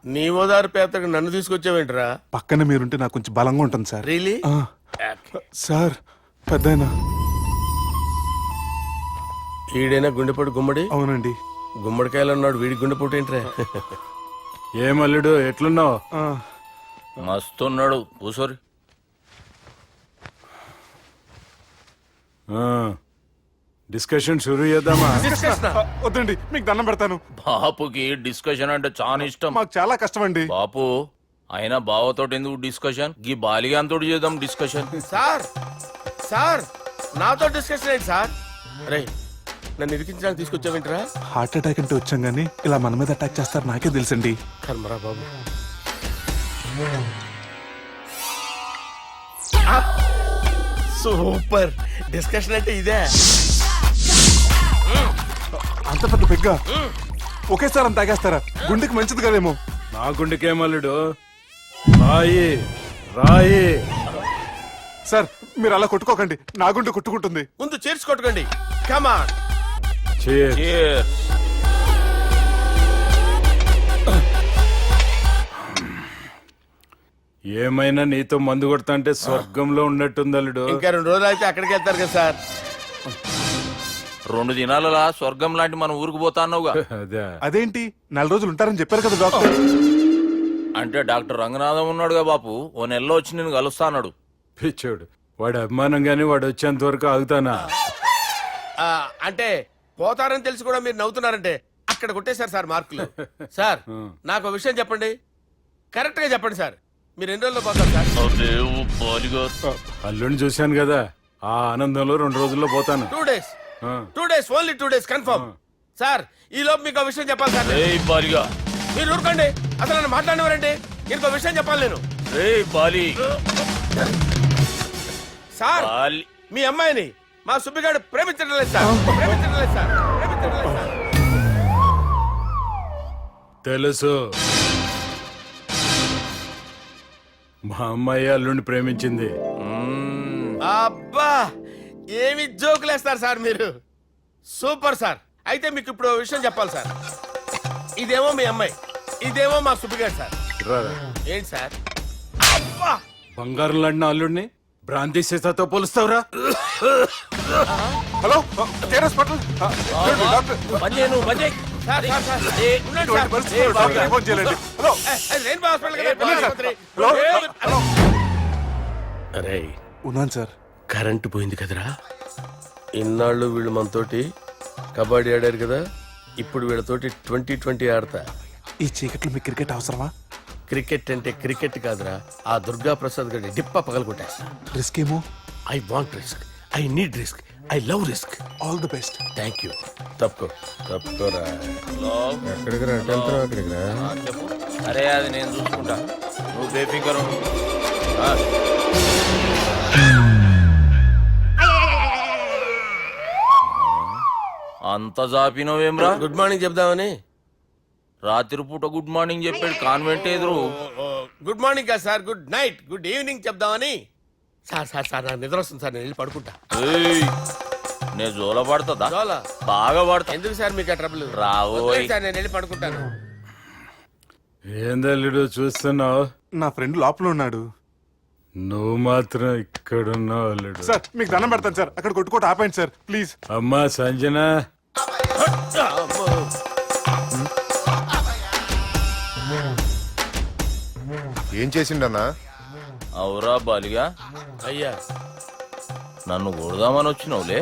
నీ ఓదారు పేతకు నన్ను తీసుకొచ్చావేంట్రా? పక్కన మీరుంటే నాకు కొంచెం బలంగా ఉంటుంది సార్. రియలీ? సార్ పెద్దయినా. ఈడైనా గుండెపోటు గుమ్మడి? అవునండి. గుమ్మడికాయలు అన్నాడు, వీడి గుండెపోటు ఏంట్రా? ఏమల్లుడు ఎట్లున్నావు? మస్తున్నాడు కూసోరి. డిస్కషన్ షురూ చేద్దామా? వద్దండి, మీకు దండం పెడతాను. బాపుకి డిస్కషన్ అంటే చాలా ఇష్టం. మాకు చాలా కష్టం అండి. బాపు అయినా బావతోటి ఎందుకు డిస్కషన్? గీ బాలిగాంతోటి చేద్దాం డిస్కషన్. సార్ సార్ నాతో డిస్కషన్ ఏంటి సార్? రే నన్ను ఇరికించడానికి తీసుకొచ్చావేంట్రా? హార్ట్ అటాక్ అంటే వచ్చాం గానీ ఇలా మన మీద అటాక్ చేస్తారు నాకే తెలుసండి. కర్మరా బాబు. సూపర్ డిస్కషన్ అంటే ఇదే. అంత పెద్ద పెగ్గా ఒకేసారి అంత తాగేస్తారా? గుండెకి మంచిది కదేమో. నా గుండెకేమల్లుడు, రాయి రాయి. సార్ మీరు అలా కొట్టుకోకండి, నా గుండె కొట్టుకుంటుంది. ముందు చేర్చుకొట్టుకోండి. కమాన్. Cheers. Cheers. ఏమైనా నీతో మందు కొడతా స్వర్గంలో ఉన్నట్టుంది అల్లుడు. ఇంకా 2 రోజులు అయితే అక్కడికి వెళ్తారు కదా సార్. 2 దినాలలా స్వర్గం లాంటి మన ఊరికి పోతా అన్నావుగా. అదే అదేంటి 4 రోజులు ఉంటారని చెప్పారు కదా డాక్టర్. అంటే డాక్టర్ రంగనాథం ఉన్నాడుగా బాపు, ఓ నెలలో వచ్చి నేను కలుస్తా అన్నాడు. పిచ్చోడు, వాడు అభిమానం గాని వాడు వచ్చేంత వరకు ఆగుతానా? అంటే పోతారని తెలిసి కూడా మీరు నవ్వుతున్నారంటే అక్కడ కొట్టేశారు సార్ మార్కులు. సార్ నాకు ఒక విషయం చెప్పండి, కరెక్ట్ గా చెప్పండి సార్. మీరు ఎన్ని రోజుల్లో పోతారు సార్? అల్లుడిని చూశాను కదా, ఆ ఆనందంలో 2 రోజుల్లో పోతాను. 2 days. 2 days, only 2 days confirm. Sir ఈ లోపు మీకు ఒక విషయం చెప్పాలి సార్. మీరు ఊరుకోండి, అసలు నన్ను మాట్లాడినవారండి. ఇంకో విషయం చెప్పాలి నేను. సార్ మీ అమ్మాయిని మా సుబ్బిగాడు ప్రేమించడం లేదు సార్. ప్రేమించడం లేదు సార్. ప్రేమించడం లేదు సార్. తెలుసు, మా అమ్మాయి అల్లుడిని ప్రేమించింది. అబ్బా ఏమి జోకులేస్తారు సార్ మీరు. Super sir. అయితే మీకు ఇప్పుడు ఓ విషయం చెప్పాలి సార్. ఇదేమో మీ అమ్మాయి, ఇదేమో మా సుబ్బిగాడు సార్. రారా. ఏంటి సార్? అబ్బా బంగారం లాంటి అల్లుడిని భ్రాంతి సీతతో పోలుస్తావురా? హలో కేరస్ పటల్ డాక్టర్. Sir, sir, sir. ఉండండి సార్. ఫోన్ చేయాలండి. హలో రెయిన్బో హాస్పిటల్ కదా, వెళ్ళండి సార్. ఆసుపత్రి. Hello, hello. అరే ఉన్నాను సార్. కరెంటు పోయింది కదరా. ఇన్నాళ్ళు వీళ్ళు మనతోటి కబడ్డీ ఆడారు కదా, ఇప్పుడు వీళ్ళతోటి 2020 ఆడతా. ఈ చీకట్లో మీకు క్రికెట్ అవసరమా? క్రికెట్ అంటే క్రికెట్ కాదురా, ఆ దుర్గా ప్రసాద్ గారి డిప్ప పగలగొట్టేస్తా. రిస్క్ ఏమో. I want risk, I need risk, I love risk. All the best. Thank you. తప్పుకోరా. ఎక్కడికి రా? అక్కడికి రా. చెప్పు. అరే అది నేను చూసుకుంటా, నువ్వు బేఫికర్ ఉండు. అంత జాపినవేమ్రా? గుడ్ మార్నింగ్ చెప్దామని. రాత్రి పూట గుడ్ మార్నింగ్ చెప్పాడు కాన్వెంట్ ఎదురు. గుడ్ మార్నింగ్ కాదు sir, good night, good evening చెప్దామని. సార్ సార్ సార్ నాకు నిద్ర వస్తుంది సార్, నేను వెళ్ళి పడుకుంటా. నేను జోల పడుతుందా? జోలా? బాగా పడతా. ఎందుకు సార్ మీకు ఆ ట్రబుల్? రావోయ్ సార్ నేను వెళ్ళి పడుకుంటాను. ఏందల్లుడు చూస్తున్నావు? నా ఫ్రెండ్ లోపల ఉన్నాడు. నువ్వు మాత్రం ఇక్కడున్నావు అల్లుడు. సార్ మీకు దండం పెడతాను సార్, అక్కడ కొట్టుకోట ఆపండి సార్ ప్లీజ్. అమ్మా సంజన, ఏం చేసిండన్నా? అవురా బాలిగా, అయ్యా నన్ను కొడదామని వచ్చినావులే.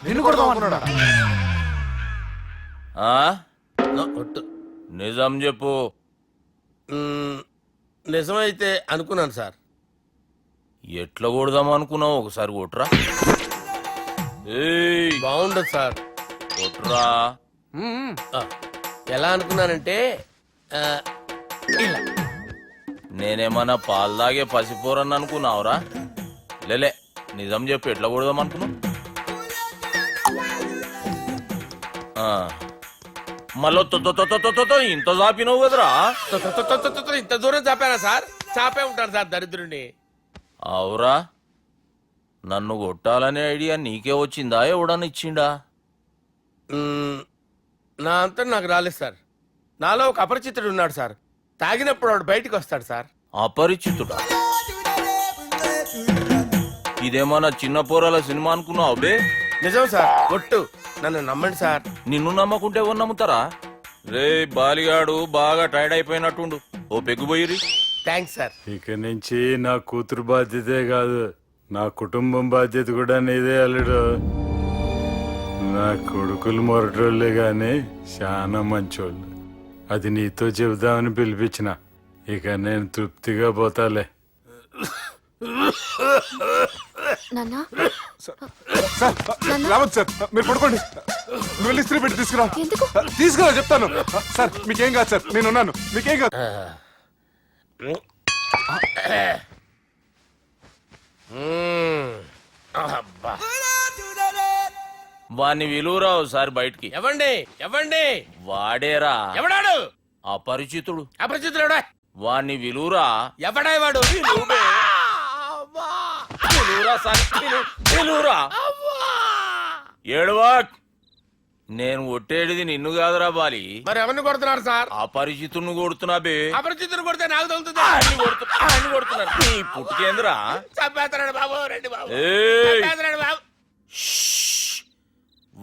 నిన్ను కొడదామన్నాడా? నిజం చెప్పు. నిజమైతే అనుకున్నాను సార్. ఎట్లా కొడదాం అనుకున్నావు? ఒకసారి కొట్రా. బాగుండదు సార్. కొట్రా. ఎలా అనుకున్నానంటే ఇలా. నేనేమన్నా పాలు తాగే పసిపోరని అనుకున్నావురా? లేలే, నిజం చెప్పు, ఎట్లా కొడదాం అనుకున్నావు? మళ్ళీ ఇంత చాపినావు కదరా? ఇంత దూరం చాపానా సార్? చాపే ఉంటాను సార్ దరిద్రుడిని. అవురా, నన్ను కొట్టాలనే ఐడియా నీకే వచ్చిందా? ఎవడన్నా ఇచ్చిండా? నా అంతా నాకు రాలేదు సార్. నాలో ఒక అపరిచితుడు ఉన్నాడు సార్. తాగినప్పుడు వాడు బయటికి వస్తాడు సార్. అపరిచితుడా? ఇదేమన్నా చిన్న పోరాల సినిమా అనుకున్నావు బే? నిజం సార్, ఒట్టు, నన్ను నమ్మండి సార్. నిన్ను నమ్మకుంటే ఎవరు నమ్ముతారా? రే బాలిగాడు బాగా టైర్డ్ అయిపోయినట్టుండు, ఓ పెగ్గుబోయిరి. Thanks sir. ఇక నుంచి నా కూతురు బాధ్యతే కాదు, నా కుటుంబం బాధ్యత కూడా నీదే అల్లుడు. నా కొడుకులు మొరటోళ్ళే గాని చాలా మంచోళ్ళు. అది నీతో చెబుదామని పిలిపించిన. ఇక నేను తృప్తిగా పోతాలే. నాన్నా సార్ రావద్దు సార్, మీరు పడుకోండి. నువ్వు వెళ్ళి ఇస్త్రీ పెట్టి తీసుకురా. ఎందుకు? తీసుకురా చెప్తాను. సార్ మీకేం కాదు సార్, నేను ఉన్నాను, మీకేం కాదు. అబ్బా. వాణ్ణి విలువరావు సార్ బయటికి. ఎవండి ఎవండి? వాడేరా ఎవడాడు? అపరిచితుడు. అపరిచితుడా? వాణ్ణి విలువరా. ఎవడా వాడు? విలువరా సార్, విలువరా. ఏడవా, నేను ఒట్టేడిది నిన్ను కాదురా బాలి. మరి ఎవరిని కొడుతున్నారు సార్? అపరిచితుడిని కొడుతున్నా బే. అపరిచితుడు కొడితే నాకు తగులుతుంది. ఆయన కొడుతున్నారు. నీ పుట్టుకేంద్రా? చంపేస్తున్నాడు బాబు, రండి బాబు. ఏయ్! చంపేస్తున్నాడు బాబు.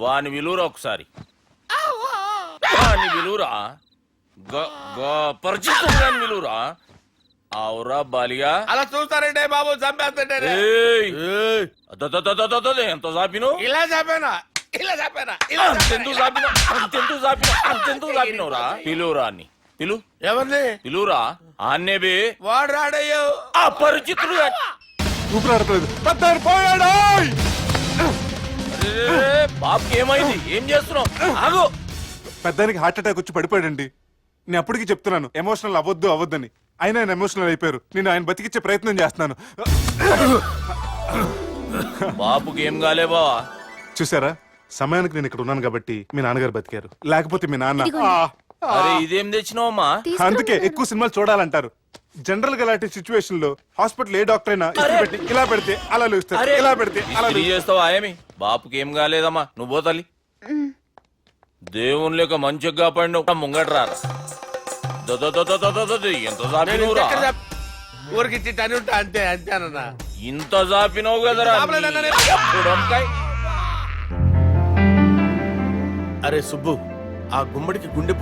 వాని విలువరా ఒకసారి. వాని విలువరా. పరిచితుడు విలువరా. అవురా బాలిగా. అలా చూస్తారంటే బాబు, చంపేస్తుంటారు. ఏయ్! ఎంత చాపిను? ఇలా చంపేనా? ఇలా చంపేనా? ఇలా అంతెందుకు చాపిన? అంతెందుకు చాపిన? అంతెందుకు చాపినవురా? పిలువురా అన్ని. పిలు. ఎవరిని? పిలువురా. ఆన్నే బే. వాడు రాడయ్యో. అపరిచితుడు. ఊపిరాడట్లేదు. పెద్ద పోయాడు. బాబుకి ఏమైంది? ఏం చేస్తున్నావు? ఆగు. పెద్దానికి హార్ట్ అటాక్ వచ్చి పడిపోయాడండి. నేను అప్పటికి చెప్తున్నాను ఎమోషనల్ అవ్వద్దని. అయినా ఆయన ఎమోషనల్ అయిపోయారు. నేను ఆయన బతికిచ్చే ప్రయత్నం చేస్తున్నాను. బాబుకి ఏం కాలే బావా? చూసారా, సమయానికి నేను ఇక్కడ ఉన్నాను కాబట్టి మీ నాన్నగారు బతికారు. లేకపోతే మీ నాన్న అరే ఇదేం తెచ్చినావమ్మా? అందుకే ఎక్కువ సినిమాలు చూడాలంటారు. జనరల్ గా ఇలాంటి సిచ్యువేషన్ లో హాస్పిటల్ ఏ డాక్టర్ అయినా ఇస్త్రీ పెట్టి ఇలా పెడితే అలా లేస్తారు, ఇలా పెడితే అలా ఇస్త్రీ చేస్తావా ఏమి? బాపుకి ఏం కాలేదమ్మా, నువ్వు పోతల్లి. దేవుని లేక మంచిగా పడిన ముంగట్రా. ఎంత జాపినవురా? ఊరికి టని ఉంటా అంతే అంతేనన్నా. ఇంత జాపినవు కదరా. అరే సుబ్బు, ఆ గుమ్మడికి గుండె